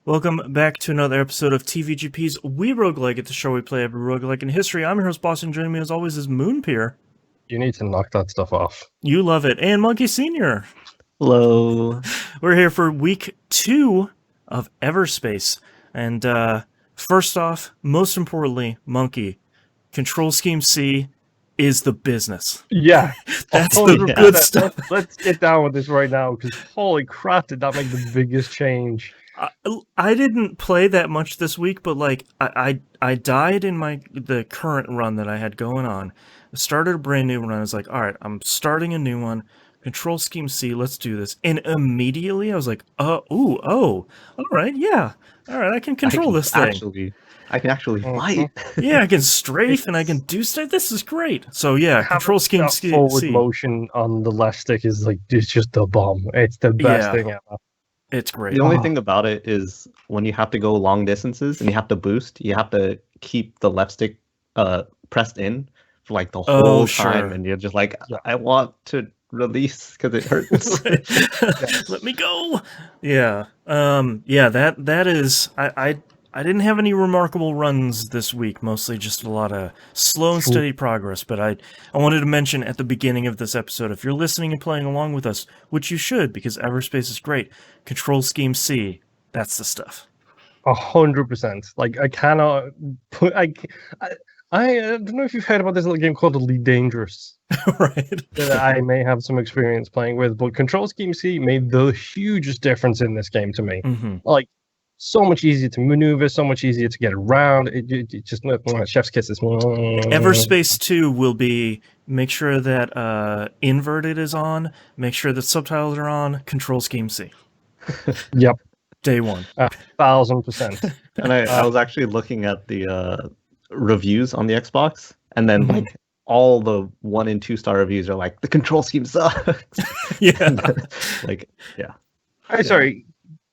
Welcome back to another episode of TVGP's We Roguelike. It's the show we play every roguelike in history. I'm your host, Boston. Joining me as always is Moonpeer. You need to knock that stuff off. You love it. And Monkey Senior. Hello. We're here for week 2 of Everspace. And first off, most importantly, Monkey, Control Scheme C is the business. Yeah. That's the good stuff. Let's get down with this right now, because holy crap, did that make the biggest change. I didn't play that much this week, but like I died in the current run that I had going on. I started a brand new run. I was like, all right, I'm starting a new one. Control Scheme C, let's do this. And immediately I was like, all right, yeah. All right, I can control this thing. I can actually fight. Yeah, I can strafe and I can do stuff. This is great. So yeah, Control Scheme C. Forward motion on the left stick is like, it's just the bomb. It's the best thing ever. It's great. The only thing about it is when you have to go long distances and you have to boost, you have to keep the left stick pressed in for like the whole time, and you're just like, I want to release because it hurts. Let me go. Yeah. That is. I didn't have any remarkable runs this week, mostly just a lot of slow and steady progress, but I wanted to mention at the beginning of this episode, if you're listening and playing along with us, which you should, because Everspace is great, Control Scheme C, that's the stuff. 100%. Like, I cannot put... I don't know if you've heard about this little game called Elite Dangerous. Right. That I may have some experience playing with, but Control Scheme C made the hugest difference in this game to me. Mm-hmm. Like, so much easier to maneuver, so much easier to get around. It just chef's kisses. Everspace 2 will be make sure that inverted is on, make sure that subtitles are on, Control Scheme C. Yep. Day one. 1,000%. And I was actually looking at the reviews on the Xbox, and then like all the 1 and 2 star reviews are like, the control scheme sucks. Yeah. Sorry.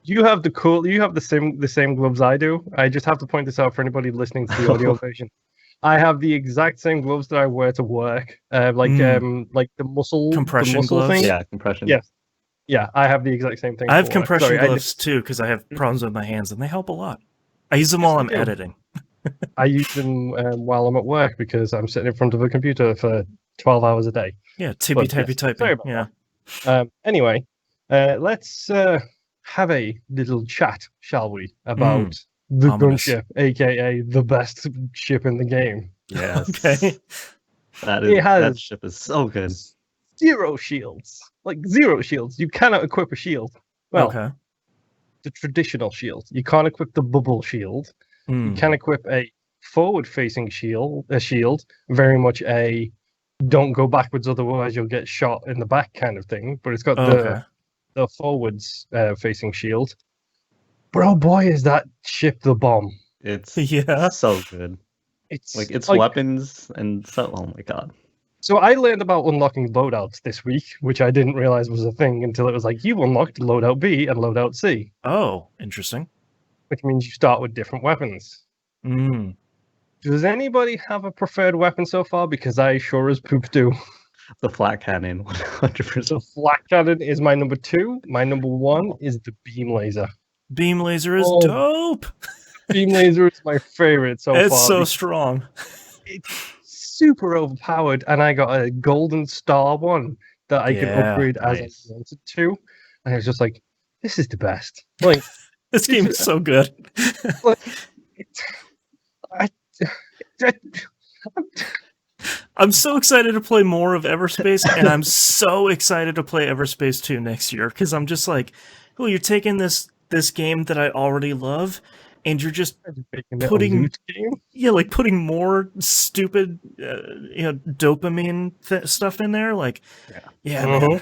You have the same gloves I do. I just have to point this out for anybody listening to the audio version. I have the exact same gloves that I wear to work, like the muscle compression gloves thing. Yeah, compression. Yes, yeah, I have the exact same thing. I have compression gloves too because I have problems with my hands, and they help a lot. I use them while I'm editing. I use them while I'm at work because I'm sitting in front of a computer for 12 hours a day. Yeah, tippy-tappy typing. Sorry about that. Anyway, let's have a little chat, shall we, about the gunship, aka the best ship in the game. Yes. Okay. That ship is so good. Zero shields. Like, zero shields. You cannot equip a shield. Well, the traditional shield. You can't equip the bubble shield. You can equip a forward-facing shield, very much a don't go backwards, otherwise you'll get shot in the back kind of thing. But it's got the forwards facing shield. Bro, boy, is that ship the bomb. It's so good. It's like its weapons and so. Oh my god. So I learned about unlocking loadouts this week, which I didn't realize was a thing until it was like, you unlocked loadout B and loadout C. Oh, interesting. Which means you start with different weapons. Does anybody have a preferred weapon so far? Because I sure as poop do. The flat cannon, 100%. The flat cannon is my number 2. My number 1 is the beam laser. Beam laser is dope. Beam laser is my favorite so far. It's so strong. It's super overpowered, and I got a golden star one that I could upgrade as I wanted to. And I was just like, this is the best. Like, this game is so good. I'm so excited to play more of Everspace, and I'm so excited to play Everspace 2 next year, because I'm just like, oh, you're taking this game that I already love, and you're just putting putting more stupid dopamine stuff in there. Like, man.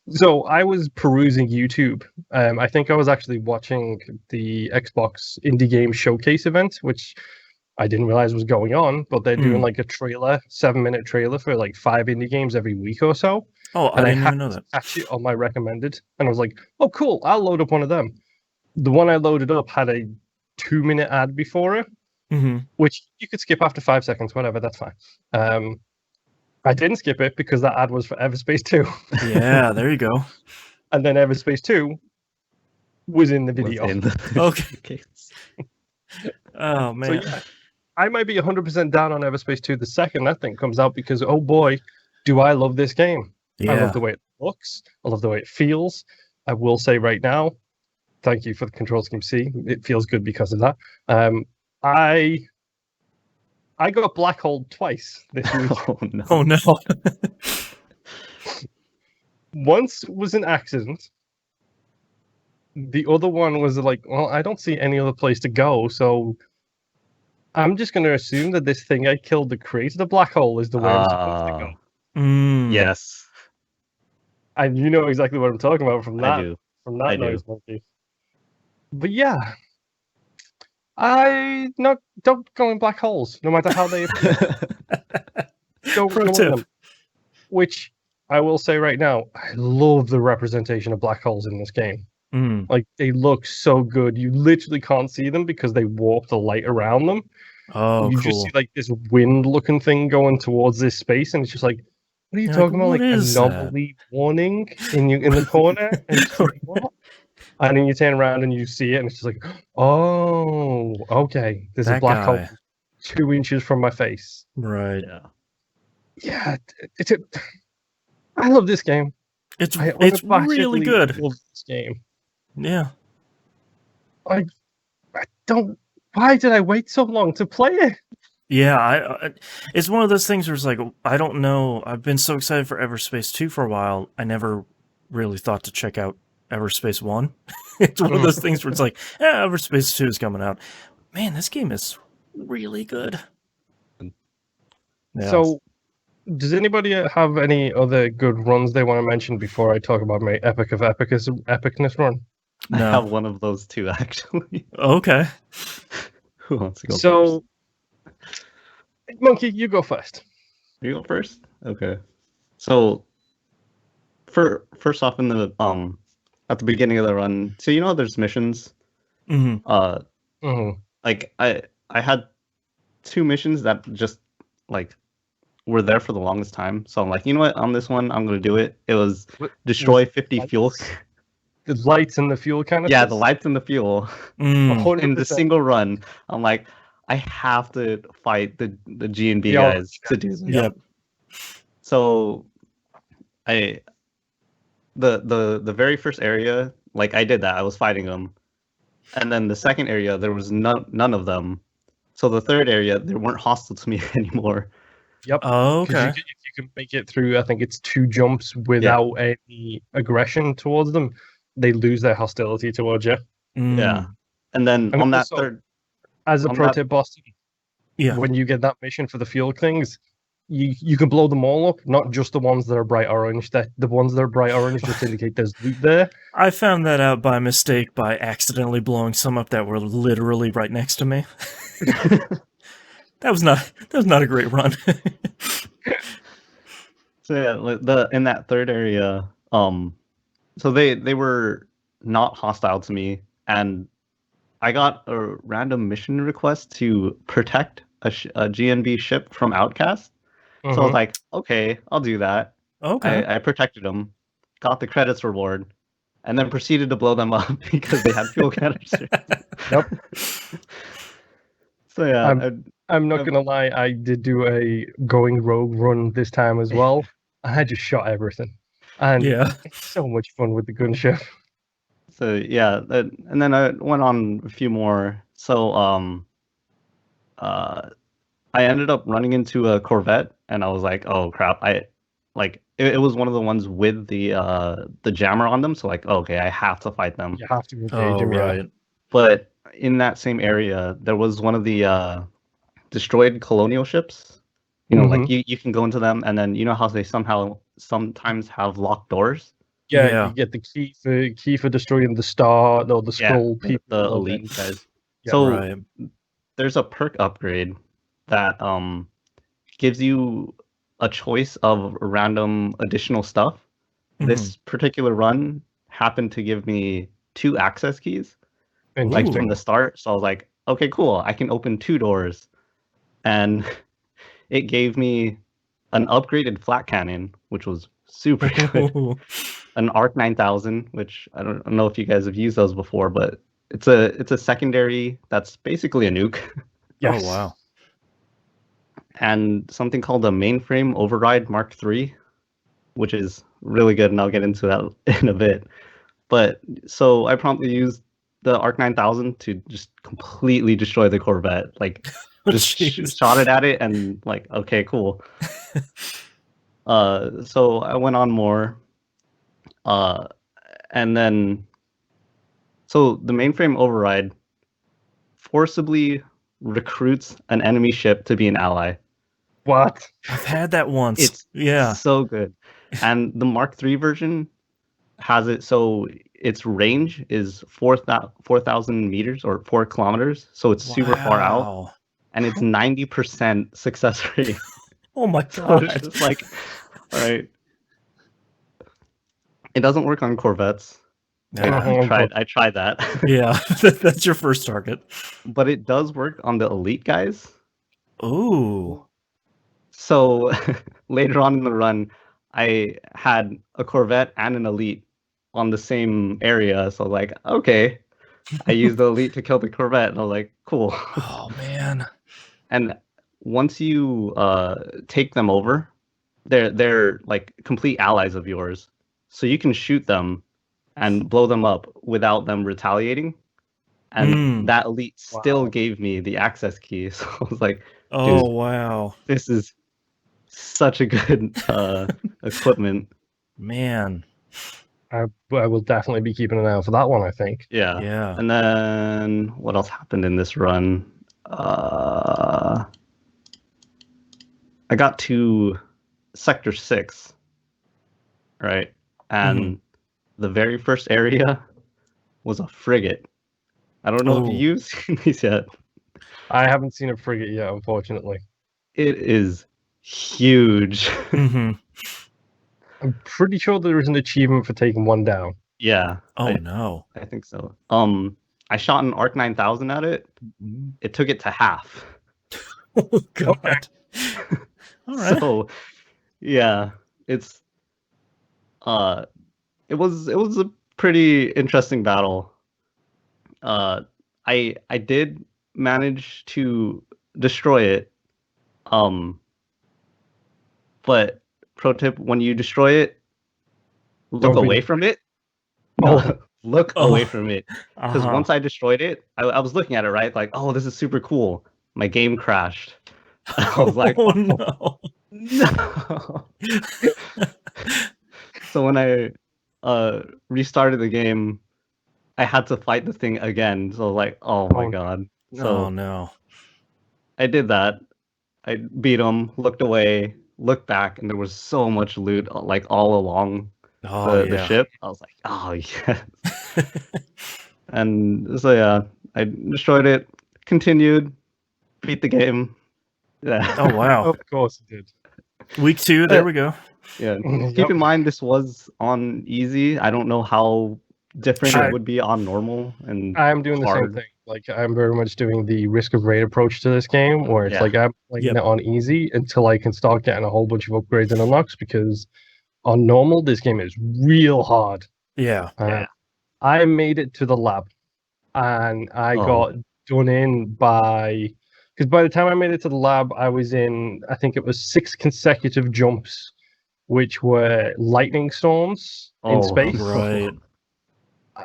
So I was perusing YouTube. I think I was actually watching the Xbox Indie Game Showcase event, which I didn't realize was going on, but they're doing like a 7-minute trailer for like 5 indie games every week or so. Oh, I didn't even know that. Actually, on my recommended, and I was like, "Oh, cool! I'll load up one of them." The one I loaded up had a 2-minute ad before it, which you could skip after 5 seconds, whatever. That's fine. I didn't skip it because that ad was for Everspace 2. Yeah, there you go. And then Everspace 2 was in the video. Okay. Oh man. So yeah, I might be 100% down on Everspace 2 the second that thing comes out because oh boy, do I love this game. Yeah. I love the way it looks. I love the way it feels. I will say right now, thank you for the control scheme C. It feels good because of that. I got black holed twice this week. Oh no. Once was an accident. The other one was like, well, I don't see any other place to go, so I'm just going to assume that this thing I killed that created a black hole is the way I'm supposed to go. Yes. And you know exactly what I'm talking about from that noise monkey. But yeah, don't go in black holes, no matter how they appear. Don't Pro go tip. in them. Which I will say right now, I love the representation of black holes in this game. Like they look so good. You literally can't see them because they warp the light around them. Oh, you cool. just see like this wind-looking thing going towards this space, and it's just like, what are you talking about? Like anomaly warning in the corner, and it's like, what? And then you turn around and you see it, and it's just like, oh, okay. There's a black hole 2 inches from my face. Right. Yeah. I love this game. It's really good. I love this game. Yeah. I don't. Why did I wait so long to play it? Yeah, it's one of those things where it's like, I don't know. I've been so excited for Everspace 2 for a while. I never really thought to check out Everspace 1. It's one of those things where it's like, Everspace 2 is coming out. Man, this game is really good. Yeah. So, does anybody have any other good runs they want to mention before I talk about my Epic of Epicness run? No. I have one of those too, actually. Okay. Who wants to go first? Monkey, you go first. You go first? Okay. So, first off, in the at the beginning of the run, so you know there's missions. Like I had 2 missions that just like were there for the longest time. So I'm like, you know what? On this one, I'm gonna do it. It was destroy 50 fuel. The lights and the fuel kind of. Yeah, the lights and the fuel. 100%. In the single run, I'm like, I have to fight the G&B guys to do this. Yep. So the very first area, like I did that. I was fighting them. And then the second area, there was none of them. So the third area, they weren't hostile to me anymore. Yep. Oh, okay. If you can make it through, I think it's 2 jumps without any aggression towards them, they lose their hostility towards you. Yeah. And then on that third... As a pro tip, Boston, when you get that mission for the fuel things, you can blow them all up, not just the ones that are bright orange. The ones that are bright orange just indicate there's loot there. I found that out by mistake by accidentally blowing some up that were literally right next to me. That was not a great run. So yeah, in that third area, so they were not hostile to me, and I got a random mission request to protect a GNB ship from Outcast. So I was like, okay, I'll do that. Okay. I protected them, got the credits reward, and then proceeded to blow them up because they had fuel canisters. Yep. So yeah, I'm not gonna lie, I did do a going rogue run this time as well. I just shot everything, and it's so much fun with the gunship. So yeah, and then I went on a few more. So I ended up running into a Corvette, and I was like, oh crap! It was one of the ones with the jammer on them. So like, okay, I have to fight them. You have to engage them, right? Yeah. But in that same area, there was one of the destroyed colonial ships. You know, like you can go into them, and then you know how they sometimes have locked doors. Yeah, you get the key for destroying the star or the scroll people, the elite guys. Yeah, so there's a perk upgrade that gives you a choice of random additional stuff. This particular run happened to give me 2 access keys, like from the start. So I was like, okay, cool. I can open 2 doors, and it gave me an upgraded flat cannon, which was super good. an Arc 9000, which I don't know if you guys have used those before, but it's a secondary that's basically a nuke. Yes. Oh wow. And something called a mainframe override Mark III, which is really good, and I'll get into that in a bit. But so I promptly used the Arc 9000 to just completely destroy the Corvette. Like, just shot it at it, and like, okay, cool. So I went on more. And then, so the mainframe override forcibly recruits an enemy ship to be an ally. What? I've had that once. It's so good. And the Mark III version has it so its range is 4,000 meters or 4 kilometers. So it's super far out. And it's 90% success rate. Oh my god. So it's just like, all right. It doesn't work on Corvettes. I tried that. Yeah, that's your first target. But it does work on the elite guys. Ooh. So later on in the run, I had a Corvette and an elite on the same area. So like, okay. I used the elite to kill the Corvette, and I was like, cool. Oh man. And once you take them over, they're like complete allies of yours. So you can shoot them and blow them up without them retaliating. And that elite still gave me the access key. So I was like, oh wow, this is such a good equipment. Man. I will definitely be keeping an eye out for that one, I think. Yeah. And then what else happened in this run? I got to Sector 6, right? And the very first area was a frigate. I don't know if you've seen these yet. I haven't seen a frigate yet, unfortunately. It is huge. I'm pretty sure there is an achievement for taking one down. Yeah. No. I think so. I shot an Arc 9000 at it. It took it to half. Oh god. Okay. All right. So, yeah, it was a pretty interesting battle. I did manage to destroy it. But pro tip, when you destroy it, look away from it. No, look away from it. Because once I destroyed it, I was looking at it, right? Like, oh, this is super cool. My game crashed. I was like, oh no. So when I restarted the game, I had to fight the thing again. So like, oh my god. So no. I did that. I beat him, looked away, looked back, and there was so much loot like all along the ship. I was like, oh yes. And so yeah, I destroyed it, continued, beat the game. Yeah. Oh wow. Of course it did. Week 2, there we go. Yeah. Keep in mind this was on easy. I don't know how different it would be on normal and I'm doing hard. the same thing. Like I'm very much doing the risk of raid approach to this game, where it's like I'm playing it on easy until I can start getting a whole bunch of upgrades and unlocks, because on normal this game is real hard. Yeah. I made it to the lab, and I got done in because by the time I made it to the lab, I was in, I think it was 6 consecutive jumps, which were lightning storms in space. Right.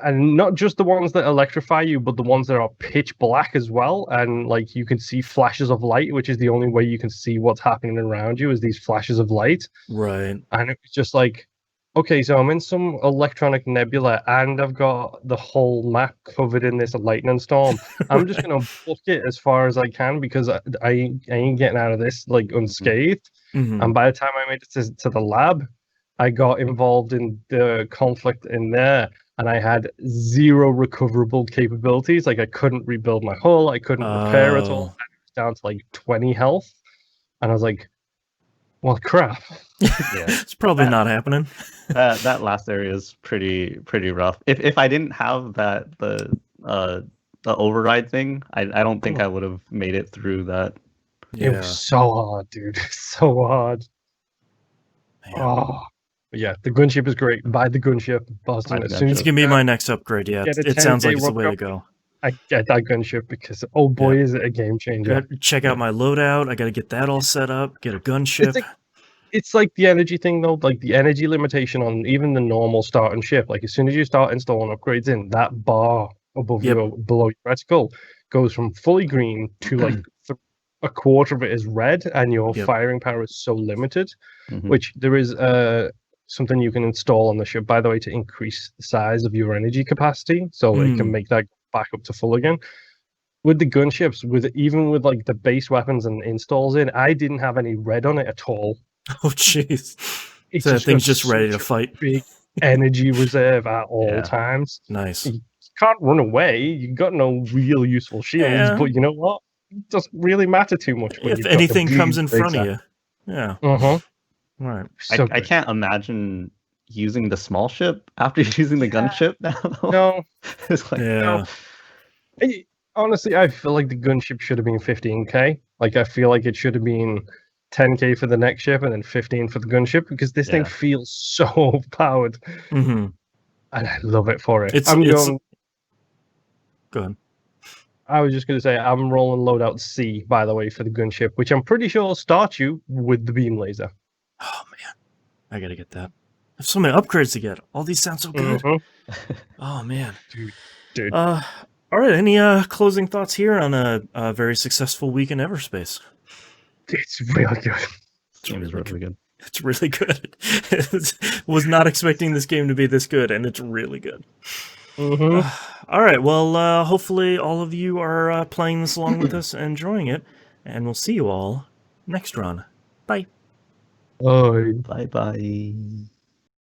And not just the ones that electrify you, but the ones that are pitch black as well. And like you can see flashes of light, which is the only way you can see what's happening around you, is these flashes of light. Right. And it was just like, okay, so I'm in some electronic nebula and I've got the whole map covered in this lightning storm. I'm just going to book it as far as I can, because I ain't getting out of this like unscathed. And by the time I made it to the lab, I got involved in the conflict in there, and I had 0 recoverable capabilities. Like I couldn't rebuild my hull, I couldn't repair it all. I was down to like 20 health, and I was like, well, crap. It's probably not happening. That last area is pretty rough. If I didn't have that the override thing, I don't think I would have made it through that. It was so hard, dude. So hard. Man. But yeah, the gunship is great. Buy the gunship, Boston. As soon as it's gonna be my next upgrade. Yeah, it sounds like it's the way to go. I get that gunship because oh boy, is it a game changer. Check out my loadout. I got to get that all set up. Get a gunship. It's like the energy thing though, like the energy limitation on even the normal starting ship. Like as soon as you start installing upgrades in, that bar above below your reticle goes from fully green to like a quarter of it is red, and your firing power is so limited. Which there is something you can install on the ship, by the way, to increase the size of your energy capacity, so it can make that back up to full again. With the gunships, even with like the base weapons and installs in, I didn't have any red on it at all. Oh jeez, so that thing's just ready to fight. Big energy reserve at all times. Nice. You can't run away. You got no real useful shields, but you know what? It doesn't really matter too much when if anything comes in front of you. Yeah. Right. So I can't imagine using the small ship after using the gunship now. No. It's like, no. Honestly, I feel like the gunship should have been 15k. Like, I feel like it should have been 10k for the next ship and then 15 for the gunship, because this thing feels so overpowered. And I love it for it. Go ahead. I was just going to say, I'm rolling loadout C, by the way, for the gunship, which I'm pretty sure will start you with the beam laser. Oh, man. I got to get that. I have so many upgrades to get. All these sound so good. Oh, man. Dude. All right. Any closing thoughts here on a very successful week in Everspace? It's really good. It's really good. It's really good. Was not expecting this game to be this good, and it's really good. All right. Well, hopefully all of you are playing this along with us and enjoying it, and we'll see you all next run. Bye. Bye. Bye-bye.